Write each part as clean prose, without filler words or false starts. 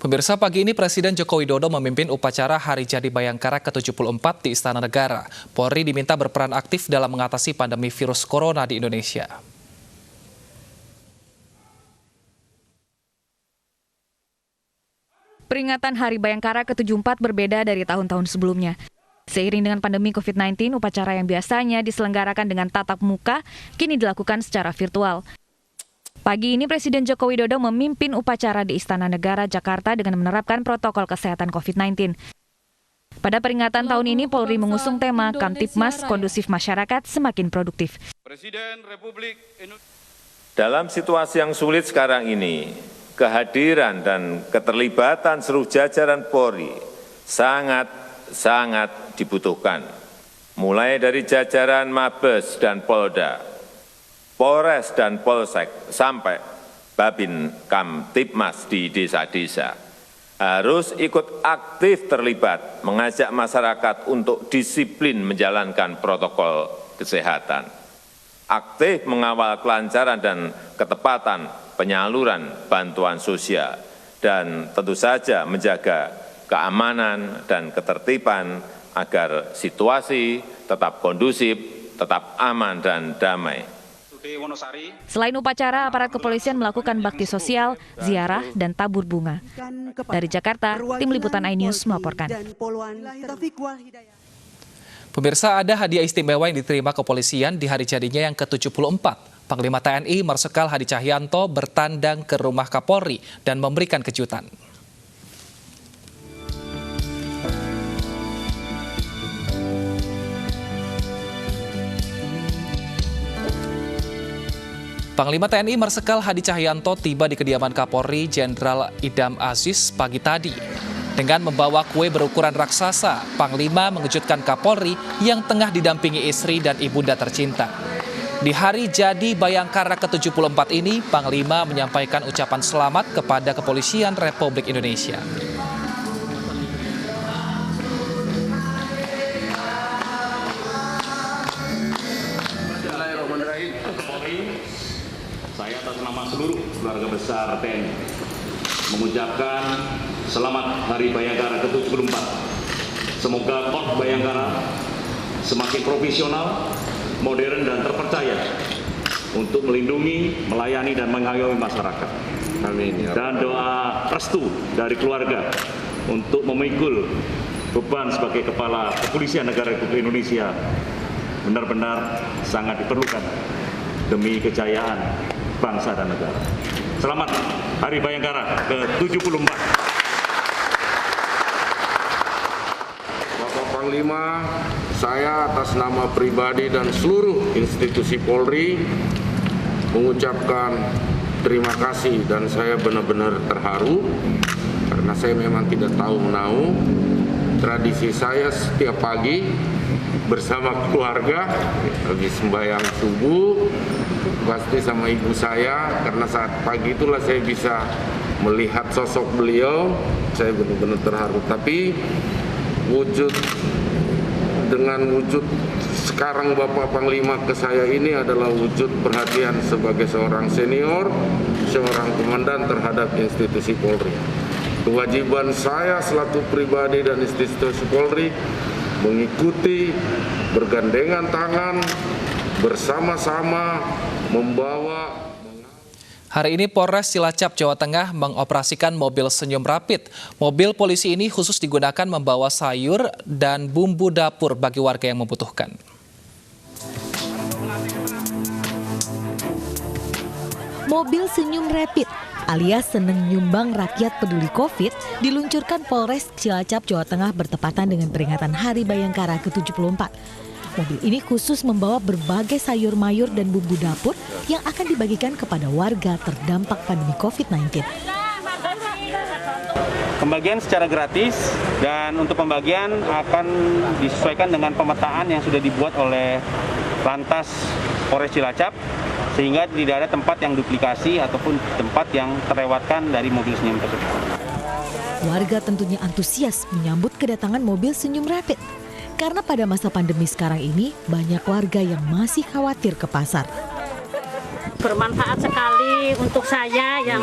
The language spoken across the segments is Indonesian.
Pemirsa, pagi ini Presiden Joko Widodo memimpin upacara Hari Jadi Bayangkara ke-74 di Istana Negara. Polri diminta berperan aktif dalam mengatasi pandemi virus corona di Indonesia. Peringatan Hari Bayangkara ke-74 berbeda dari tahun-tahun sebelumnya. Seiring dengan pandemi COVID-19, upacara yang biasanya diselenggarakan dengan tatap muka, kini dilakukan secara virtual. Pagi ini Presiden Joko Widodo memimpin upacara di Istana Negara, Jakarta dengan menerapkan protokol kesehatan COVID-19. Pada peringatan tahun ini, Polri mengusung tema Kamtipmas Kondusif Masyarakat Semakin Produktif. Presiden Republik Indonesia. Dalam situasi yang sulit sekarang ini, kehadiran dan keterlibatan seluruh jajaran Polri sangat dibutuhkan. Mulai dari jajaran Mabes dan Polda, Polres dan Polsek, sampai Babin Kamtipmas di desa-desa harus ikut aktif terlibat mengajak masyarakat untuk disiplin menjalankan protokol kesehatan, aktif mengawal kelancaran dan ketepatan penyaluran bantuan sosial, dan tentu saja menjaga keamanan dan ketertiban agar situasi tetap kondusif, tetap aman dan damai. Selain upacara, aparat kepolisian melakukan bakti sosial, ziarah, dan tabur bunga. Dari Jakarta, Tim Liputan iNews melaporkan. Pemirsa, ada hadiah istimewa yang diterima kepolisian di hari jadinya yang ke-74. Panglima TNI Marsikal Hadi Cahyanto bertandang ke rumah Kapolri dan memberikan kejutan. Panglima TNI Marsikal Hadi Cahyanto tiba di kediaman Kapolri Jenderal Idam Aziz pagi tadi. Dengan membawa kue berukuran raksasa, Panglima mengejutkan Kapolri yang tengah didampingi istri dan ibunda tercinta. Di hari jadi Bayangkara ke-74 ini, Panglima menyampaikan ucapan selamat kepada Kepolisian Republik Indonesia. Saya atas nama seluruh keluarga besar TNI mengucapkan selamat Hari Bayangkara ke-74. Semoga Korps Bayangkara semakin profesional, modern dan terpercaya untuk melindungi, melayani dan mengayomi masyarakat. Amin. Dan doa restu dari keluarga untuk memikul beban sebagai Kepala Kepolisian Negara Republik Indonesia benar-benar sangat diperlukan demi kejayaan bangsa dan negara. Selamat Hari Bayangkara ke-74. Bapak Panglima, saya atas nama pribadi dan seluruh institusi Polri mengucapkan terima kasih, dan saya benar-benar terharu karena saya memang tidak tahu menahu. Tradisi saya setiap pagi bersama keluarga habis sembahyang subuh pasti sama ibu saya, karena saat pagi itulah saya bisa melihat sosok beliau. Saya benar-benar terharu. Tapi wujud sekarang Bapak Panglima ke saya ini adalah wujud perhatian sebagai seorang senior, seorang komandan terhadap institusi Polri. Kewajiban saya selaku pribadi dan institusi Polri mengikuti, bergandengan tangan, bersama-sama membawa. Hari ini Polres Cilacap, Jawa Tengah mengoperasikan mobil senyum rapid. Mobil polisi ini khusus digunakan membawa sayur dan bumbu dapur bagi warga yang membutuhkan. Mobil senyum rapid alias Seneng Nyumbang Rakyat Peduli Covid diluncurkan Polres Cilacap, Jawa Tengah bertepatan dengan peringatan Hari Bayangkara ke-74. Mobil ini khusus membawa berbagai sayur mayur dan bumbu dapur yang akan dibagikan kepada warga terdampak pandemi COVID-19. Pembagian secara gratis, dan untuk pembagian akan disesuaikan dengan pemetaan yang sudah dibuat oleh Lantas Polres Cilacap, sehingga tidak ada tempat yang duplikasi ataupun tempat yang terlewatkan dari mobil senyum tersebut. Warga tentunya antusias menyambut kedatangan mobil senyum rapid. Karena pada masa pandemi sekarang ini, banyak warga yang masih khawatir ke pasar. Bermanfaat sekali untuk saya yang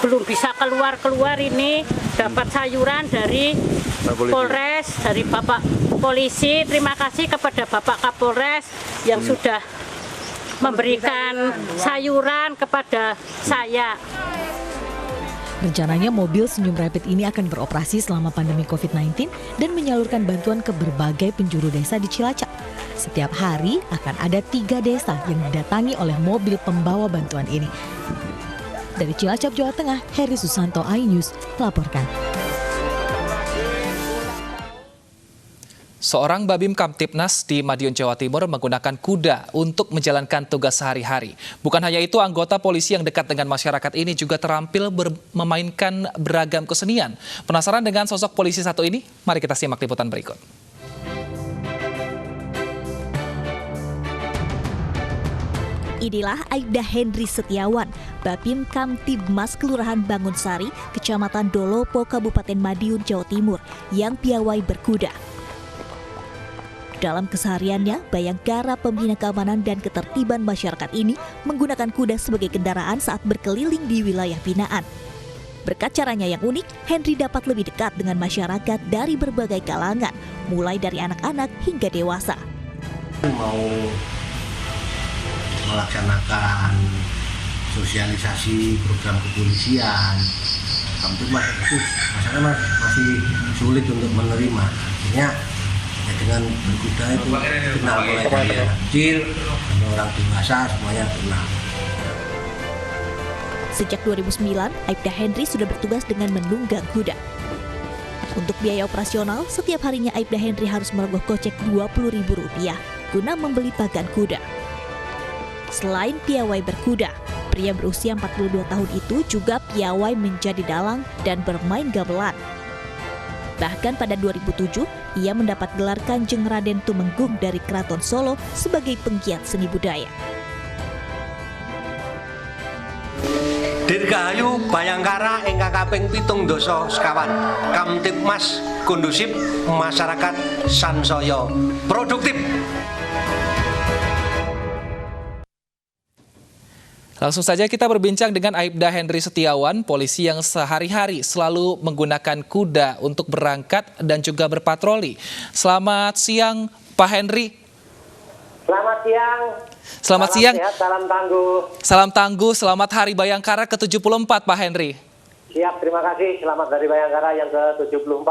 belum bisa keluar ini, dapat sayuran dari Polres, dari Bapak Polisi. Terima kasih kepada Bapak Kapolres yang sudah memberikan sayuran kepada saya. Rencananya mobil Senyum Rapid ini akan beroperasi selama pandemi COVID-19 dan menyalurkan bantuan ke berbagai penjuru desa di Cilacap. Setiap hari akan ada 3 desa yang didatangi oleh mobil pembawa bantuan ini. Dari Cilacap, Jawa Tengah, Heri Susanto, iNews melaporkan. Seorang Babim Kamtibnas di Madiun, Jawa Timur menggunakan kuda untuk menjalankan tugas sehari-hari. Bukan hanya itu, anggota polisi yang dekat dengan masyarakat ini juga terampil memainkan beragam kesenian. Penasaran dengan sosok polisi satu ini? Mari kita simak liputan berikut. Inilah Aibda Hendri Setiawan, Babim Kamtibmas Kelurahan Bangunsari, Kecamatan Dolopo, Kabupaten Madiun, Jawa Timur, yang piawai berkuda. Dalam kesehariannya, Bayangkara Pembina Keamanan dan Ketertiban Masyarakat ini menggunakan kuda sebagai kendaraan saat berkeliling di wilayah binaan. Berkat caranya yang unik, Hendri dapat lebih dekat dengan masyarakat dari berbagai kalangan, mulai dari anak-anak hingga dewasa. Mau melaksanakan sosialisasi program kepolisian, Kamtibmas itu masyarakat masih sulit untuk menerima. Akhirnya ya dengan berkuda itu kenal mulai dari anak kecil sampai orang dewasa semuanya kenal. Sejak 2009, Aibda Hendri sudah bertugas dengan menunggang kuda. Untuk biaya operasional, setiap harinya Aibda Hendri harus merogoh kocek Rp20.000 guna membeli pakan kuda. Selain piawai berkuda, pria berusia 42 tahun itu juga piawai menjadi dalang dan bermain gamelan. Bahkan pada 2007, ia mendapat gelar Kanjeng Raden Tumenggung dari Keraton Solo sebagai penggiat seni budaya. Dirgahayu Bayangkara ingkang kaping 7 sekawan, Kamtibmas kondusif, masyarakat sansaya produktif. Langsung saja kita berbincang dengan Aibda Hendri Setiawan, polisi yang sehari-hari selalu menggunakan kuda untuk berangkat dan juga berpatroli. Selamat siang, Pak Hendri. Selamat siang. Selamat siang. Sehat, salam tangguh. Salam tangguh, selamat Hari Bayangkara ke-74, Pak Hendri. Siap, terima kasih. Selamat Hari Bayangkara yang ke-74.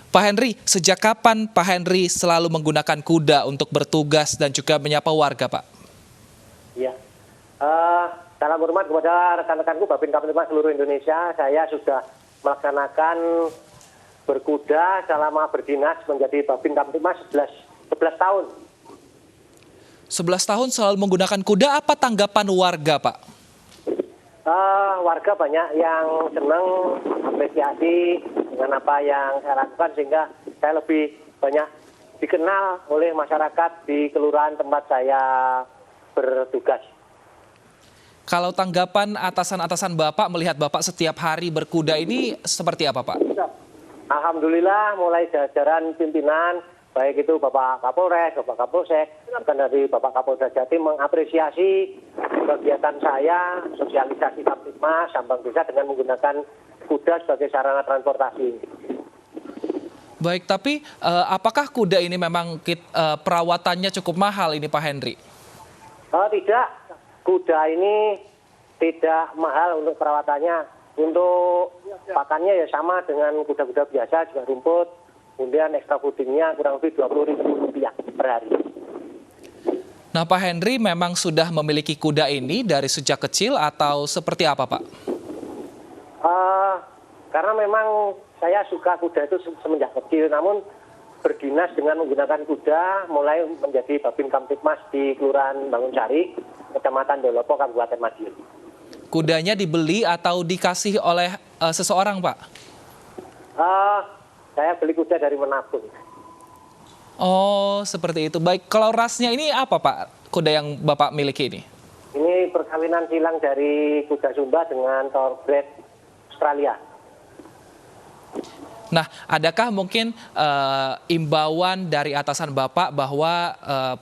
Pak Hendri, sejak kapan Pak Hendri selalu menggunakan kuda untuk bertugas dan juga menyapa warga, Pak? Iya. Salam hormat kepada rekan-rekanku Babin Kamtibmas seluruh Indonesia. Saya sudah melaksanakan berkuda selama berdinas menjadi Babin Kamtibmas 11 tahun. 11 tahun selalu menggunakan kuda, apa tanggapan warga, Pak? Warga banyak yang senang, apresiasi dengan apa yang saya lakukan, sehingga saya lebih banyak dikenal oleh masyarakat di kelurahan tempat saya bertugas. Kalau tanggapan atasan-atasan Bapak melihat Bapak setiap hari berkuda ini seperti apa, Pak? Alhamdulillah, mulai jajaran pimpinan, baik itu Bapak Kapolres, Bapak Kapolsek, bahkan dari Bapak Kapolda Jatim mengapresiasi kegiatan saya, sosialisasi Kamtibmas, Sambang Desa dengan menggunakan kuda sebagai sarana transportasi. Baik, tapi apakah kuda ini memang perawatannya cukup mahal ini, Pak Hendri? Tidak. Kuda ini tidak mahal untuk perawatannya. Untuk pakannya ya sama dengan kuda-kuda biasa, juga rumput. Kemudian ekstra foodingnya kurang lebih Rp20.000 per hari. Nah, Pak Hendri memang sudah memiliki kuda ini dari sejak kecil atau seperti apa, Pak? Karena memang saya suka kuda itu semenjak kecil, namun berdinas dengan menggunakan kuda mulai menjadi Babin Kamtibmas di Kelurahan Bangunsari, Kecamatan Dolopo, Kabupaten Madiun. Kudanya dibeli atau dikasih oleh seseorang, Pak? Saya beli kuda dari menabung. Oh, seperti itu. Baik, kalau rasnya ini apa, Pak? Kuda yang Bapak miliki ini? Ini perkawinan silang dari kuda Sumba dengan thoroughbred Australia. Nah, adakah mungkin imbauan dari atasan Bapak bahwa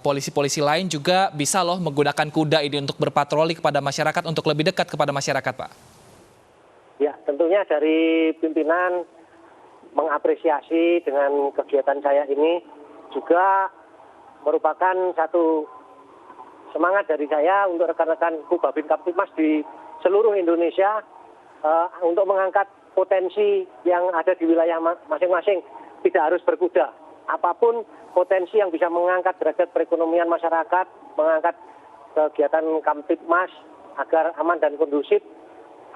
polisi-polisi lain juga bisa loh menggunakan kuda ini untuk berpatroli kepada masyarakat, untuk lebih dekat kepada masyarakat, Pak? tentunya dari pimpinan mengapresiasi dengan kegiatan saya ini juga merupakan satu semangat dari saya untuk rekan-rekan Babin Kamtibmas di seluruh Indonesia untuk mengangkat potensi yang ada di wilayah masing-masing, tidak harus berkuda. Apapun potensi yang bisa mengangkat derajat perekonomian masyarakat, mengangkat kegiatan Kamtibmas agar aman dan kondusif,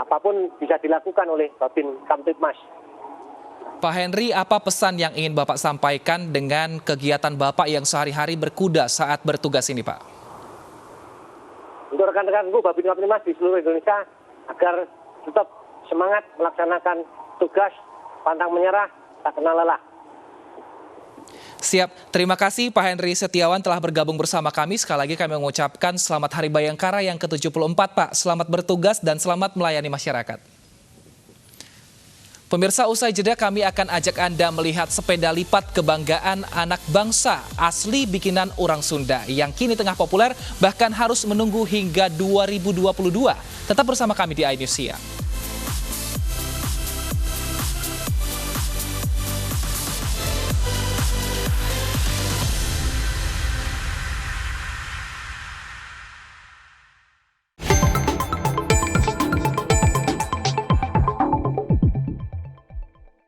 apapun bisa dilakukan oleh Babin Kamtibmas. Pak Henry, apa pesan yang ingin Bapak sampaikan dengan kegiatan Bapak yang sehari-hari berkuda saat bertugas ini, Pak? Untuk rekan-rekanku Babin Kamtibmas di seluruh Indonesia agar tetap semangat melaksanakan tugas, pantang menyerah, tak kenal lelah. Siap, terima kasih Pak Henry Setiawan telah bergabung bersama kami. Sekali lagi kami mengucapkan selamat Hari Bayangkara yang ke-74, Pak. Selamat bertugas dan selamat melayani masyarakat. Pemirsa, usai jeda kami akan ajak Anda melihat sepeda lipat kebanggaan anak bangsa asli bikinan orang Sunda yang kini tengah populer bahkan harus menunggu hingga 2022. Tetap bersama kami di iNews Siang.